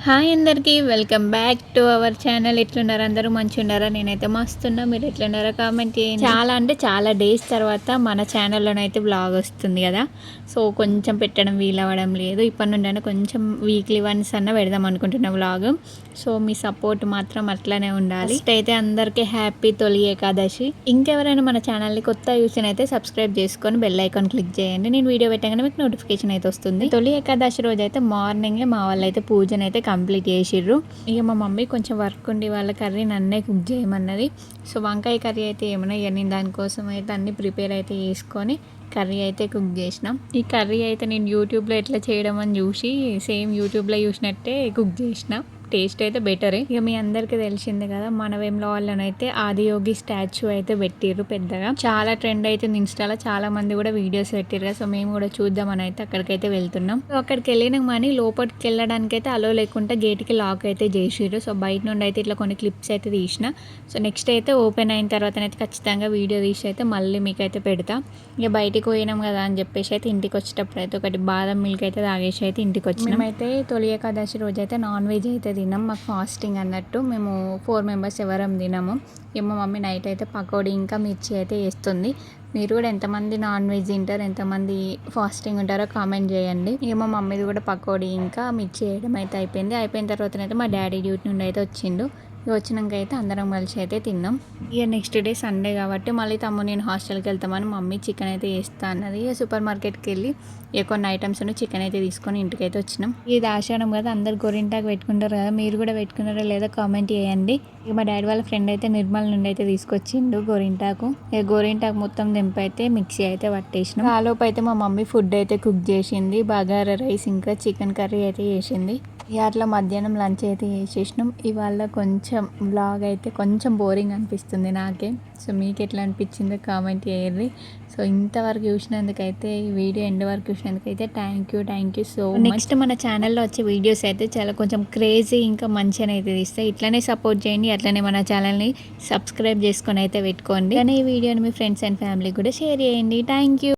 Hi అందరికీ welcome back to our channel. ఎట్లున్నారు అందరూ? మంచిగా ఉన్నారా? నేనైతే మస్తున్నా. మీరు ఎట్లున్నారో కామెంట్ చేయండి. చాలా డేస్ తర్వాత మన ఛానల్లోనైతే బ్లాగ్ వస్తుంది కదా. సో కొంచెం పెట్టడం వీలవ్వడం లేదు. ఇప్పటి నుండి కొంచెం వీక్లీ వన్స్ అన్న పెడదాం అనుకుంటున్న బ్లాగ్. సో మీ సపోర్ట్ మాత్రం అట్లనే ఉండాలి. ఫస్ట్ అయితే అందరికీ హ్యాపీ తొలి ఏకాదశి. ఇంకెవరైనా మన ఛానల్ని కొత్త చూసిన అయితే సబ్స్క్రైబ్ చేసుకొని బెల్ ఐకాన్ క్లిక్ చేయండి. నేను వీడియో పెట్టగానే మీకు నోటిఫికేషన్ అయితే వస్తుంది. తొలి ఏకాదశి రోజు అయితే మార్నింగే మా వాళ్ళు అయితే పూజనైతే కంప్లీట్ చేసిర్రు. ఇక మా మమ్మీ కొంచెం వర్క్ ఉండి వాళ్ళ కర్రీ నన్నే కుక్ చేయమన్నది. సో వంకాయ కర్రీ అయితే ఏమన్నా ఇక నేను దానికోసం అయితే అన్ని ప్రిపేర్ అయితే చేసుకొని కర్రీ అయితే కుక్ చేసినాం. ఈ కర్రీ అయితే నేను యూట్యూబ్లో ఎట్లా చేయడం అని చూసి సేమ్ యూట్యూబ్లో చూసినట్టే కుక్ చేసిన. టేస్ట్ అయితే బెటరే. ఇక మీ అందరికీ తెలిసిందే కదా, మన వేముల వాళ్ళనైతే ఆదియోగి స్టాచ్యూ అయితే పెట్టిర్రు పెద్దగా. చాలా ట్రెండ్ అవుతుంది ఇన్స్టాలో, చాలా మంది కూడా వీడియోస్ పెట్టిర్రు కదా. సో మేము కూడా చూద్దామని అయితే అక్కడికైతే వెళ్తున్నాం. సో అక్కడికి వెళ్ళినాం కానీ లోపలికి వెళ్ళడానికి అయితే అలో లేకుండా గేట్కి లాక్ అయితే చేసిర్రు. సో బయట నుండి అయితే ఇట్లా కొన్ని క్లిప్స్ అయితే తీసిన. సో నెక్స్ట్ అయితే ఓపెన్ అయిన తర్వాత అయితే ఖచ్చితంగా వీడియో తీసి అయితే మళ్ళీ మీకైతే పెడతా. ఇక బయటికి పోయినాం కదా అని చెప్పేసి అయితే ఇంటికి వచ్చేటప్పుడు అయితే ఒకటి బాదం మిల్క్ అయితే తాగేసి అయితే ఇంటికి వచ్చినాం. మేమైతే తొలి ఏకాదశి రోజు అయితే నాన్ వెజ్ అయితే తిన్నాం. మాకు ఫాస్టింగ్ అన్నట్టు మేము 4 మెంబర్స్ ఎవరం తినము. మా మమ్మీ నైట్ అయితే పకోడీ ఇంకా మిర్చి అయితే వేస్తుంది. మీరు కూడా ఎంతమంది నాన్ వెజ్ తింటారు, ఎంతమంది ఫాస్టింగ్ ఉంటారో కామెంట్ చేయండి. మా మమ్మీది కూడా పకోడీ ఇంకా మిర్చి వేయడం అయితే అయిపోయింది. అయిపోయిన తర్వాతనైతే మా డాడీ డ్యూటీ నుండి అయితే వచ్చిండు. ఇక వచ్చినాక అయితే అందరం కలిసి అయితే తిన్నాం. ఇక నెక్స్ట్ డే సండే కాబట్టి మళ్ళీ నేను హాస్టల్కి వెళ్తామని మమ్మీ చికెన్ అయితే వేస్తా అన్నది. ఇక సూపర్ మార్కెట్కి వెళ్ళి ఇక కొన్ని ఐటమ్స్ చికెన్ అయితే తీసుకొని ఇంటికైతే వచ్చినాం. ఇది ఆషాఢం కదా, అందరు గోరింటాకు పెట్టుకుంటారు కదా, మీరు కూడా పెట్టుకున్నారో లేదో కామెంట్ చేయండి. ఇక మా డాడీ వాళ్ళ ఫ్రెండ్ అయితే నిర్మల్ నుండి అయితే తీసుకొచ్చిండు గోరింటాకు. ఇక గోరింటాకు మొత్తం దింపి అయితే మిక్సీ అయితే పట్టేసినాం. ఆలోపు అయితే మా మమ్మీ ఫుడ్ అయితే కుక్ చేసింది. బగారా రైస్ ఇంకా చికెన్ కర్రీ అయితే చేసింది. ఇక అట్లా మధ్యాహ్నం లంచ్ అయితే చేసేసినాం. ఇవాళ కొంచెం బ్లాగ్ అయితే కొంచెం బోరింగ్ అనిపిస్తుంది నాకే. సో మీకు ఎట్లా అనిపించిందో కామెంట్ చేయండి. సో ఇంతవరకు చూసినందుకైతే, ఈ వీడియో ఎండ్ వరకు చూసినందుకైతే thank you so much. Next మన ఛానల్లో వచ్చే వీడియోస్ అయితే చాలా కొంచెం క్రేజీ ఇంకా మంచిగా అయితే తీస్తాయి. ఇట్లనే సపోర్ట్ చేయండి. అట్లనే మన ఛానల్ని సబ్స్క్రైబ్ చేసుకొని అయితే పెట్టుకోండి. కానీ ఈ వీడియోని మీ ఫ్రెండ్స్ అండ్ ఫ్యామిలీ కూడా షేర్ చేయండి. Thank you.